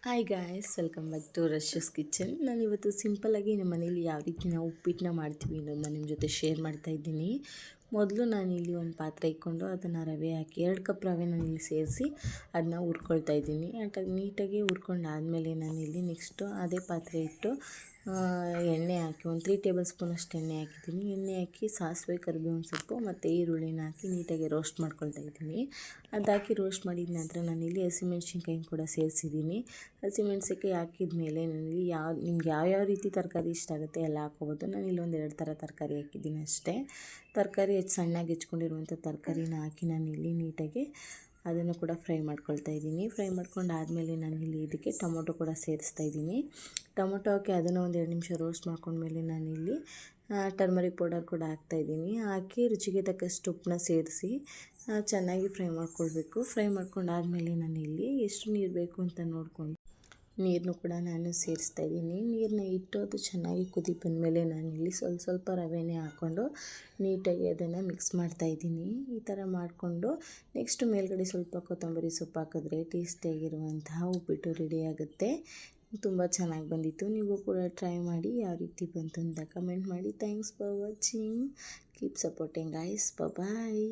Hi guys, welcome back to ರಶ್ಯಸ್ kitchen. ನಾನಿವತ್ತು ಸಿಂಪಲ್ಲಾಗಿ ನಮ್ಮ ಮನೇಲಿ ಯಾವ ರೀತಿ ನಾವು ಉಪ್ಪಿಟ್ಟನ್ನ ಮಾಡ್ತೀವಿ ಅನ್ನೋದನ್ನ ನಿಮ್ಮ ಜೊತೆ ಶೇರ್ ಮಾಡ್ತಾಯಿದ್ದೀನಿ. ಮೊದಲು ನಾನಿಲ್ಲಿ ಒಂದು ಪಾತ್ರೆ ಇಟ್ಕೊಂಡು ಅದನ್ನು ರವೆ ಹಾಕಿ 2 ಕಪ್ ರವೆ ನಾನಿಲ್ಲಿ ಸೇರಿಸಿ ಅದನ್ನ ಹುರ್ಕೊಳ್ತಾ ಇದ್ದೀನಿ. ನೀಟಾಗಿ ಹುರ್ಕೊಂಡಾದಮೇಲೆ ನಾನಿಲ್ಲಿ ನೆಕ್ಸ್ಟು ಅದೇ ಪಾತ್ರೆ ಇಟ್ಟು ಎಣ್ಣೆ ಹಾಕಿ ಒಂದು 3 ಟೇಬಲ್ ಸ್ಪೂನಷ್ಟು ಎಣ್ಣೆ ಹಾಕಿದ್ದೀನಿ. ಎಣ್ಣೆ ಹಾಕಿ ಸಾಸಿವೆ, ಕರಿಬೇವಿನ ಸೊಪ್ಪು ಮತ್ತು ಈರುಳ್ಳಿನ ಹಾಕಿ ನೀಟಾಗಿ ರೋಸ್ಟ್ ಮಾಡ್ಕೊಳ್ತಾ ಇದ್ದೀನಿ. ಅದಾಕಿ ರೋಸ್ಟ್ ಮಾಡಿದ ನಂತರ ನಾನಿಲ್ಲಿ ಹಸಿಮೆಣ್ಸಿನ್ಕಾಯಿನ ಕೂಡ ಸೇರಿಸಿದ್ದೀನಿ. ಹಸಿಮೆಣ್ಸಿನ್ಕಾಯಿ ಹಾಕಿದ ಮೇಲೆ ನಾನಿಲ್ಲಿ ನಿಮ್ಗೆ ಯಾವ್ಯಾವ ರೀತಿ ತರಕಾರಿ ಇಷ್ಟ ಆಗುತ್ತೆ ಎಲ್ಲ ಹಾಕ್ಕೋಬೋದು. ನಾನಿಲ್ಲಿ ಒಂದು 2 ಥರ ತರಕಾರಿ ಹಾಕಿದ್ದೀನಿ ಅಷ್ಟೇ. ತರಕಾರಿ ಸಣ್ಣಗೆ ಹೆಚ್ಕೊಂಡಿರುವಂಥ ತರಕಾರಿನ ಹಾಕಿ ನಾನಿಲ್ಲಿ ನೀಟಾಗಿ ಅದನ್ನು ಕೂಡ ಫ್ರೈ ಮಾಡ್ಕೊಳ್ತಾ ಇದ್ದೀನಿ. ಫ್ರೈ ಮಾಡ್ಕೊಂಡಾದಮೇಲೆ ನಾನಿಲ್ಲಿ ಇದಕ್ಕೆ ಟೊಮೊಟೊ ಕೂಡ ಸೇರಿಸ್ತಾ ಇದ್ದೀನಿ. ಟೊಮೊಟೊ ಹಾಕಿ ಅದನ್ನು ಒಂದು 2 ನಿಮಿಷ ರೋಸ್ಟ್ ಮಾಡ್ಕೊಂಡ್ಮೇಲೆ ನಾನಿಲ್ಲಿ ಟರ್ಮರಿಕ್ ಪೌಡರ್ ಕೂಡ ಹಾಕ್ತಾಯಿದ್ದೀನಿ. ಹಾಕಿ ರುಚಿಗೆ ತಕ್ಕಷ್ಟು ಉಪ್ಪನ್ನ ಸೇರಿಸಿ ಚೆನ್ನಾಗಿ ಫ್ರೈ ಮಾಡ್ಕೊಳ್ಬೇಕು. ಫ್ರೈ ಮಾಡ್ಕೊಂಡಾದಮೇಲೆ ನಾನಿಲ್ಲಿ ಎಷ್ಟು ನೀರು ಬೇಕು ಅಂತ ನೋಡಿಕೊಂಡು ನೀರನ್ನು ಕೂಡ ನಾನು ಸೇರಿಸ್ತಾ ಇದ್ದೀನಿ. ನೀರನ್ನ ಇಟ್ಟು ಅದು ಚೆನ್ನಾಗಿ ಕುದಿ ಬಂದಮೇಲೆ ನಾನಿಲ್ಲಿ ಸ್ವಲ್ಪ ರವೆನೇ ಹಾಕ್ಕೊಂಡು ನೀಟಾಗಿ ಅದನ್ನು ಮಿಕ್ಸ್ ಮಾಡ್ತಾಯಿದ್ದೀನಿ. ಈ ಥರ ಮಾಡಿಕೊಂಡು ನೆಕ್ಸ್ಟು ಮೇಲ್ಗಡೆ ಸ್ವಲ್ಪ ಕೊತ್ತಂಬರಿ ಸೊಪ್ಪು ಹಾಕಿದ್ರೆ ಟೇಸ್ಟಿಯಾಗಿರುವಂತಹ ಉಪ್ಪಿಟ್ಟು ರೆಡಿ ಆಗುತ್ತೆ. ತುಂಬ ಚೆನ್ನಾಗಿ ಬಂದಿತ್ತು. ನೀವು ಕೂಡ ಟ್ರೈ ಮಾಡಿ ಯಾವ ರೀತಿ ಬಂತು ಅಂತ ಕಮೆಂಟ್ ಮಾಡಿ. Thanks for watching. Keep supporting guys. Bye.